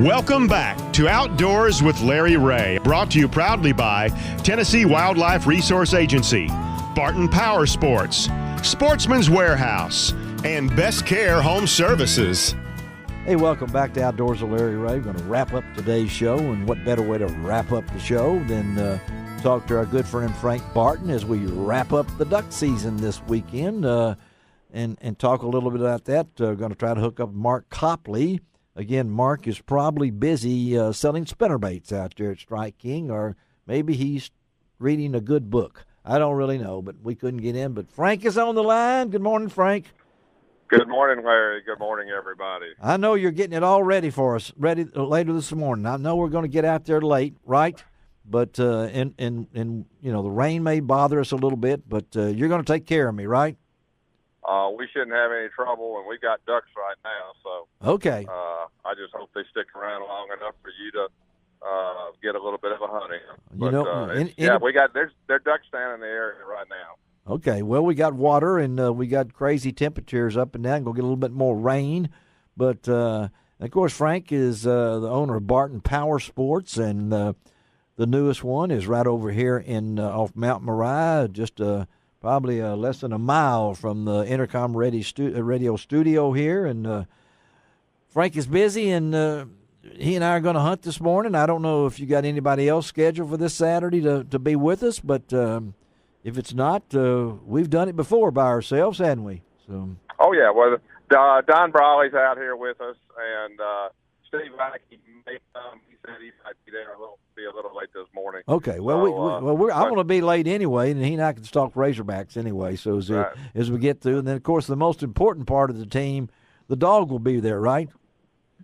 Welcome back to Outdoors with Larry Ray, brought to you proudly by Tennessee Wildlife Resource Agency, Barton Power Sports, Sportsman's Warehouse, and Best Care Home Services. Hey, welcome back to Outdoors with Larry Ray. We're going to wrap up today's show, and what better way to wrap up the show than talk to our good friend Frank Barton as we wrap up the duck season this weekend and talk a little bit about that. We're going to try to hook up Mark Copley. Again, Mark is probably busy selling spinnerbaits out there at Strike King, or maybe he's reading a good book. I don't really know, but we couldn't get in. But Frank is on the line. Good morning, Frank. Good morning, Larry. Good morning, everybody. I know you're getting it all ready for us, ready later this morning. I know we're going to get out there late, right? But and you know, the rain may bother us a little bit, but you're going to take care of me, right? We shouldn't have any trouble, and we got ducks right now. So okay. I just hope they stick around long enough for you to get a little bit of a hunting. You know, we got there's ducks down in the area right now. Okay, well, we got water, and we got crazy temperatures up and down. Go get a little bit more rain. But, of course, Frank is the owner of Barton Power Sports, and the newest one is right over here in off Mount Moriah, just probably less than a mile from the Intercom radio studio here. And Frank is busy, and he and I are going to hunt this morning. I don't know if you got anybody else scheduled for this Saturday to be with us, but if it's not, we've done it before by ourselves, hadn't we? So. Oh, yeah. Well, Don Brawley's out here with us, and Steve Mackey may come. He said he might be there be a little late this morning. Okay. Well, I'm going to be late anyway, and he and I can stalk Razorbacks anyway. So as we get through, and then, of course, the most important part of the team, the dog will be there, right?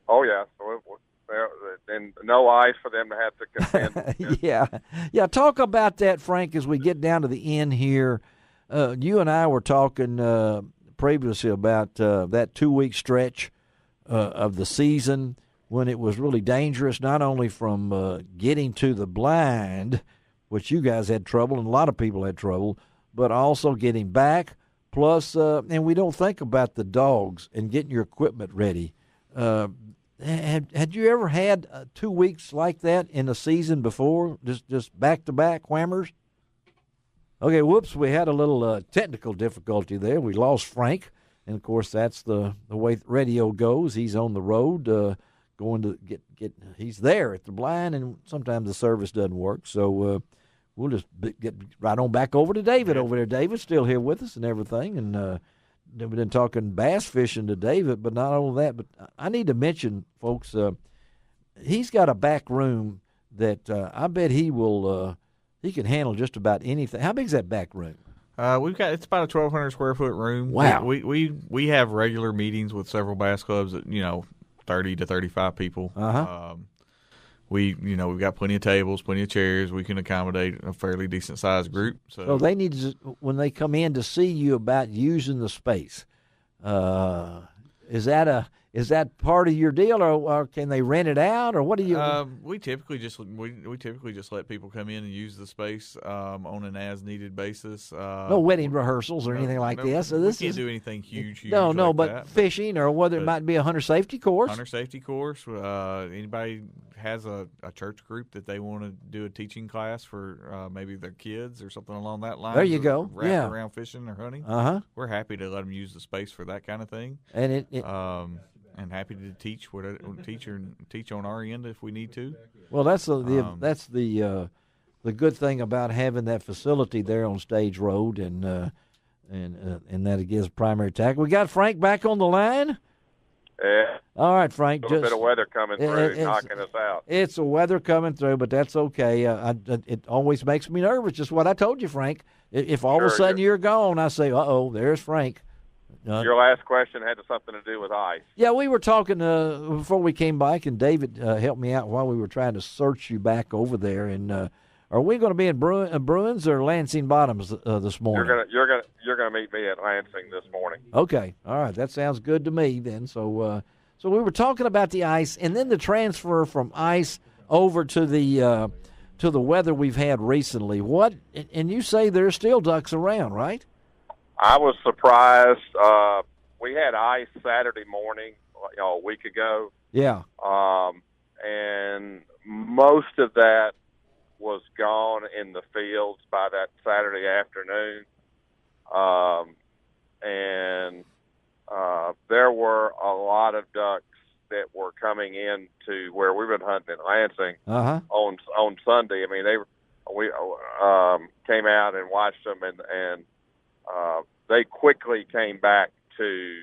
Oh, yeah. And no ice for them to have to contend. Yeah. Talk about that, Frank, as we get down to the end here. You and I were talking previously about that 2-week stretch of the season when it was really dangerous, not only from getting to the blind, which you guys had trouble and a lot of people had trouble, but also getting back. Plus, and we don't think about the dogs and getting your equipment ready. Had you ever had 2 weeks like that in a season before, just back-to-back whammers? Okay, whoops, we had a little technical difficulty there. We lost Frank, and, of course, that's the way radio goes. He's on the road going to get he's there at the blind, and sometimes the service doesn't work. So we'll just get right on back over to David over there. David's still here with us and everything, and we've been talking bass fishing to David, but not only that. But I need to mention, folks, he's got a back room that I bet he will. He can handle just about anything. How big is that back room? It's about a 1,200 square foot room. Wow. We have regular meetings with several bass clubs that 30 to 35 people. Uh-huh. We've got plenty of tables, plenty of chairs. We can accommodate a fairly decent sized group. So they need to, when they come in to see you about using the space, is that part of your deal, or can they rent it out, or what do you? We typically just let people come in and use the space on an as needed basis. No wedding rehearsals or anything like this. So we can't do anything huge. No, like but that, fishing or whether it might be a hunter safety course. Hunter safety course. Anybody has a church group that they want to do a teaching class for maybe their kids or something along that line. There you go. Wrapped around fishing or hunting. We're happy to let them use the space for that kind of thing. And and happy to teach teach on our end if we need to. Well, that's the good thing about having that facility there on Stage Road, and that it gives primary tackle. We got Frank back on the line. Yeah. All right, Frank. A little bit of weather coming through, knocking us out. It's a weather coming through, but that's okay. It always makes me nervous. Just what I told you, Frank. If all of a sudden you're gone, I say, "Uh-oh, there's Frank." Your last question had something to do with ice. Yeah, we were talking before we came back, and David helped me out while we were trying to search you back over there. And are we going to be in Bruins or Lansing Bottoms this morning? You're gonna meet me at Lansing this morning. Okay, all right, that sounds good to me then. So we were talking about the ice, and then the transfer from ice over to the weather we've had recently. What? And you say there's still ducks around, right? I was surprised. We had ice Saturday morning, a week ago. Yeah. and most of that was gone in the fields by that Saturday afternoon. And there were a lot of ducks that were coming in to where we've been hunting in Lansing on Sunday. I mean, we came out and watched them, and they quickly came back to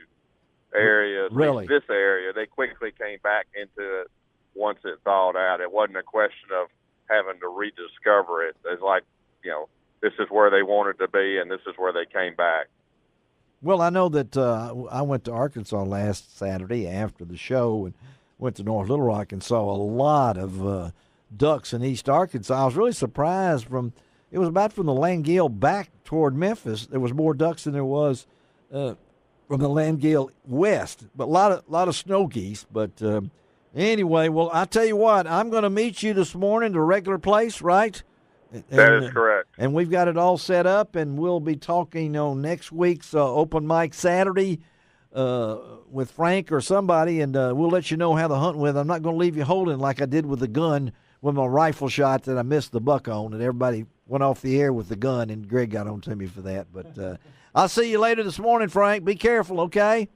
areas. Really? This area, they quickly came back into it once it thawed out. It wasn't a question of having to rediscover it. It's like, this is where they wanted to be, and this is where they came back. Well, I know that I went to Arkansas last Saturday after the show and went to North Little Rock and saw a lot of ducks in East Arkansas. I was really surprised it was about from the Landgill back toward Memphis. There was more ducks than there was from the Landgill west, but a lot of snow geese. But anyway, well, I tell you what, I'm going to meet you this morning at a regular place, right? That is correct. And we've got it all set up, and we'll be talking on next week's open mic Saturday with Frank or somebody, and we'll let you know how the hunt went. I'm not going to leave you holding like I did with the gun with my rifle shot that I missed the buck on, and everybody went off the air with the gun, and Greg got on to me for that. But I'll see you later this morning, Frank. Be careful, okay?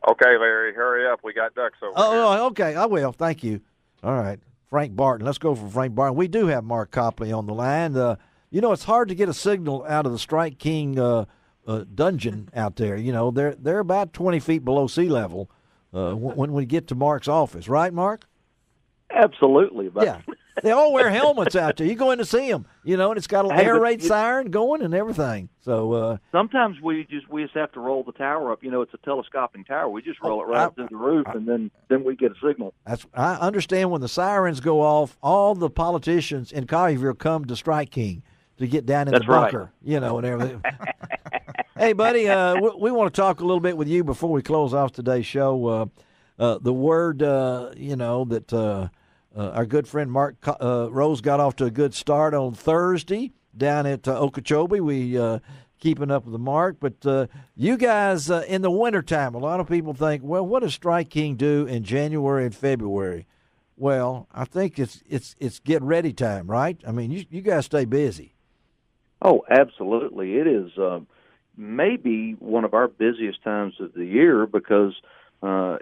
Okay, Larry, hurry up. We got ducks over here. Oh, okay. I will. Thank you. All right. Frank Barton. Let's go for Frank Barton. We do have Mark Copley on the line. It's hard to get a signal out of the Strike King dungeon out there. They're about 20 feet below sea level when we get to Mark's office. Right, Mark? Absolutely. But yeah. They all wear helmets out there. You go in to see them, and it's got an air raid siren going and everything. So sometimes we just have to roll the tower up. It's a telescoping tower. We just roll it right through the roof, and then we get a signal. I understand when the sirens go off, all the politicians in Collierville come to Strike King to get down in the bunker, and everything. Hey, buddy, we want to talk a little bit with you before we close off today's show. The word, that our good friend Mark Rose got off to a good start on Thursday down at Okeechobee. We keeping up with the Mark. But you guys, in the wintertime, a lot of people think, well, what does Strike King do in January and February? Well, I think it's get ready time, right? I mean, you guys stay busy. Oh, absolutely. It is maybe one of our busiest times of the year because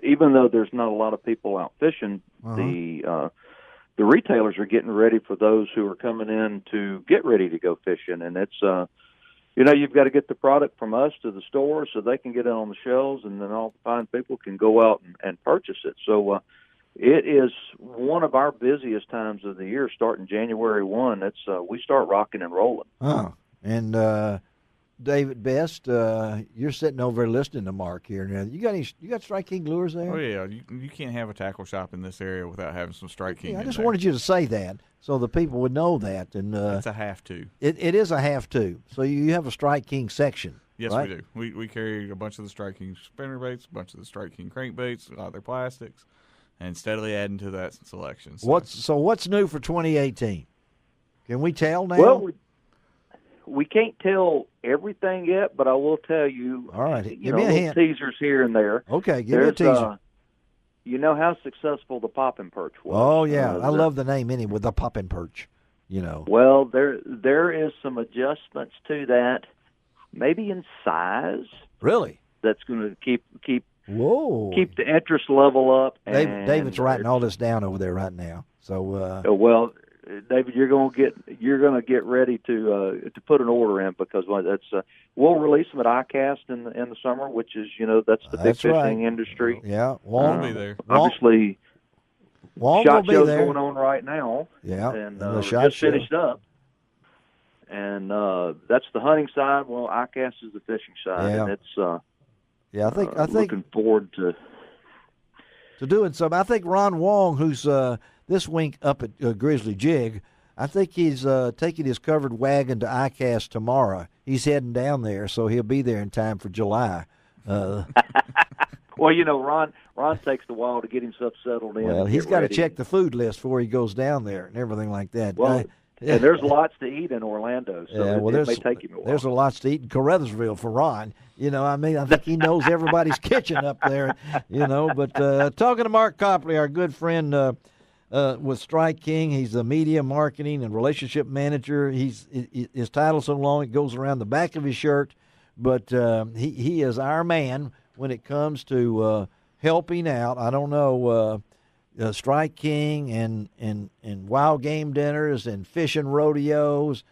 even though there's not a lot of people out fishing, the retailers are getting ready for those who are coming in to get ready to go fishing. And it's, you've got to get the product from us to the store so they can get it on the shelves, and then all the fine people can go out and purchase it. So it is one of our busiest times of the year, starting January 1. It's we start rocking and rolling. Oh, and David Best, you're sitting over there listening to Mark here. Now, you got Strike King lures there? Oh yeah, you can't have a tackle shop in this area without having some Strike King. I just there. wanted you to say that so the people would know that. And it's a have to. It is a have to. So you have a Strike King section. Yes, right? we do. We carry a bunch of the Strike King spinnerbaits, a bunch of the Strike King crankbaits, a lot of their plastics, and steadily adding to that selection. So. What's new for 2018? Can we tell now? Well, we can't tell everything yet, but I will tell you. All right, give me a hint. Teasers here and there. Okay, give me a teaser. You know how successful the poppin' perch was. Oh yeah, I love the name anyway. The poppin' perch. Well, there is some adjustments to that, maybe in size. Really? That's going to keep Whoa. keep the interest level up. David's writing all this down over there right now. So well, David, you're going to get ready to put an order in because that's we'll release them at ICAST in the summer, which is that's the big fishing industry. Yeah, Won't be there. Obviously, Won't SHOT be Show's there. going on right now. Yeah, and the SHOT just Show. finished up. And that's the hunting side. Well, ICAST is the fishing side, and it's I think looking forward to doing something. I think Ron Wong, who's this week up at Grizzly Jig, I think he's taking his covered wagon to ICAST tomorrow. He's heading down there, so he'll be there in time for July. Well, Ron takes a while to get himself settled in. Well, he's got to check the food list before he goes down there and everything like that. Well, and there's lots to eat in Orlando, so it may take him a while. There's a lot to eat in Caruthersville for Ron. I think he knows everybody's kitchen up there, But talking to Mark Copley, our good friend with Strike King. He's the media marketing and relationship manager. His title's so long it goes around the back of his shirt, but he is our man when it comes to helping out. I don't know, Strike King and wild game dinners and fishing rodeos.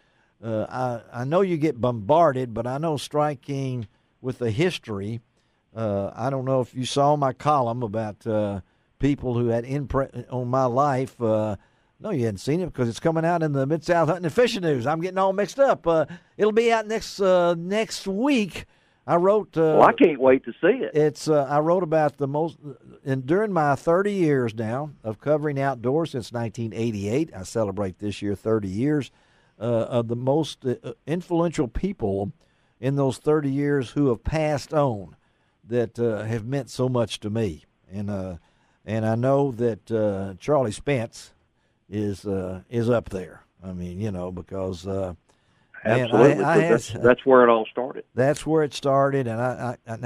I know you get bombarded, but I know Strike King with the history. I don't know if you saw my column about people who had imprint on my life. No, you hadn't seen it because it's coming out in the Mid-South Hunting and Fishing News. I'm getting all mixed up. It'll be out next week. I wrote. Well, I can't wait to see it. It's. I wrote about the most, and during my 30 years now of covering outdoors since 1988, I celebrate this year 30 years of the most influential people in those 30 years who have passed on that have meant so much to me, and I know that Charlie Spence is up there. I mean, because. Absolutely, that's where it all started. That's where it started, and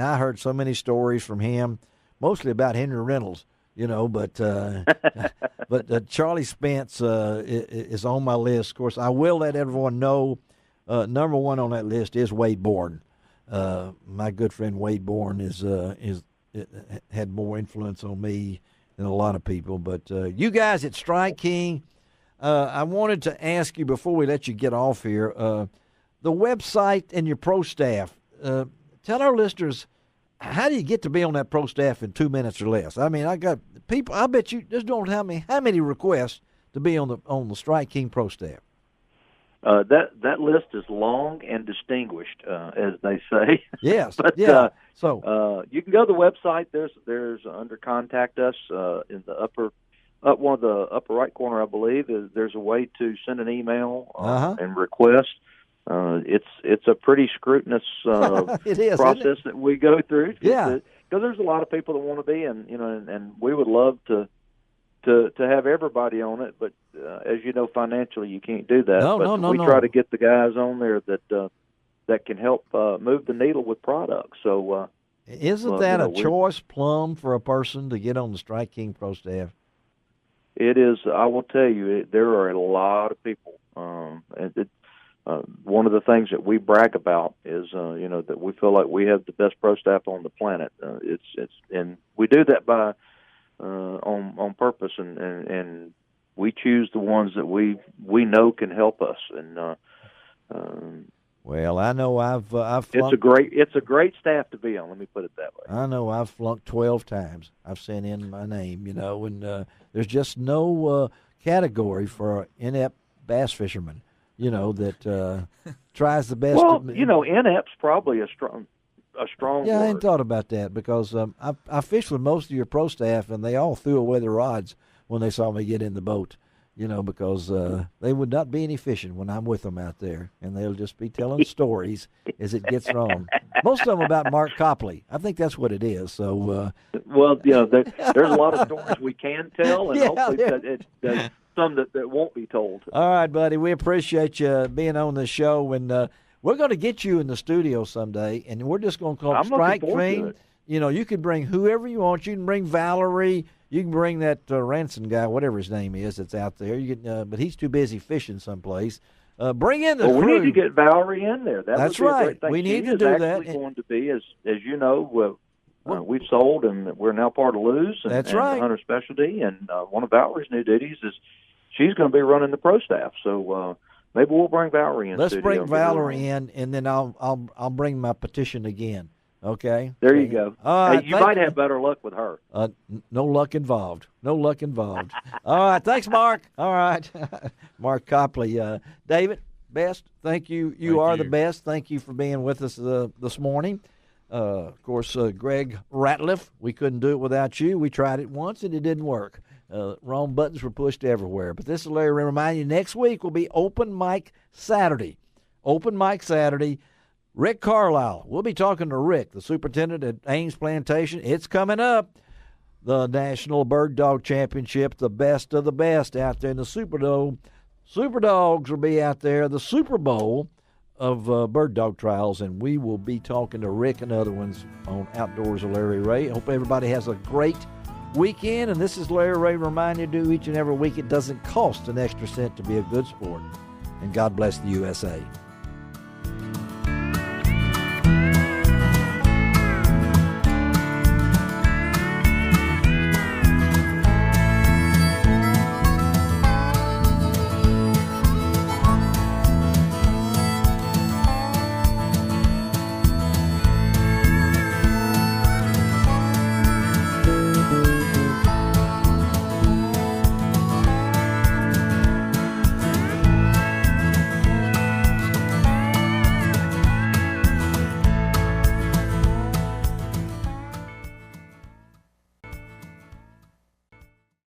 I heard so many stories from him, mostly about Henry Reynolds, but Charlie Spence is on my list. Of course, I will let everyone know number one on that list is Wade Bourne. My good friend Wade Bourne had more influence on me than a lot of people. But you guys at Strike King. I wanted to ask you before we let you get off here, the website and your pro staff. Tell our listeners, how do you get to be on that pro staff in 2 minutes or less? I mean, I got people. I bet you just don't tell me how many requests to be on the Strike King pro staff. That list is long and distinguished, as they say. Yes. But, yeah. So you can go to the website. There's under contact us in the up one of the upper right corner, I believe, there's a way to send an email and request. It's a pretty scrutinous process that we go through. Yeah, because there's a lot of people that want to be, and we would love to have everybody on it, but as you know, financially you can't do that. No. We try to get the guys on there that can help move the needle with products. So isn't that a choice plum for a person to get on the Strike King pro staff? It is. I will tell you, there are a lot of people. One of the things that we brag about is, that we feel like we have the best pro staff on the planet. And we do that by on purpose, and we choose the ones that we know can help us. And well, I know I've flunked. It's a great staff to be on. Let me put it that way. I know I've flunked 12 times. I've sent in my name, and there's just no category for an inept bass fisherman, that tries the best. Well, inept's probably a strong Yeah, word. I hadn't thought about that because I fished with most of your pro staff, and they all threw away their rods when they saw me get in the boat. Because they would not be any fishing when I'm with them out there, and they'll just be telling stories as it gets wrong. Most of them about Mark Copley. I think that's what it is. So, well, there's a lot of stories we can tell, and hopefully there's some that won't be told. All right, buddy. We appreciate you being on the show, and we're going to get you in the studio someday, and we're just going to call it Strike King. You could bring whoever you want. You can bring Valerie. You can bring that Ransom guy, whatever his name is, that's out there. You can, but he's too busy fishing someplace. Bring in the crew. We need to get Valerie in there. That's right. A great thing. We need to do that. She's actually going to be, as you know, we've sold and we're now part of Lou's. That's right. And Hunter Specialty. And one of Valerie's new duties is she's going to be running the pro staff. So maybe we'll bring Valerie in. Let's bring Valerie in, and then I'll bring my petition again. Okay. There you go. You might have better luck with her. No luck involved. No luck involved. All right. Thanks, Mark. All right. Mark Copley. David, best. Thank you. You are the best. Thank you for being with us this morning. Of course, Greg Ratliff, we couldn't do it without you. We tried it once, and it didn't work. Wrong buttons were pushed everywhere. But this is Larry. Remind you, next week will be Open Mic Saturday. Open Mic Saturday. Rick Carlisle. We'll be talking to Rick, the superintendent at Ames Plantation. It's coming up. The National Bird Dog Championship, the best of the best out there in the Superdome. Super Dogs will be out there, the Super Bowl of bird dog trials, and we will be talking to Rick and other ones on Outdoors of Larry Ray. Hope everybody has a great weekend. And this is Larry Ray reminding you each and every week it doesn't cost an extra cent to be a good sport. And God bless the USA.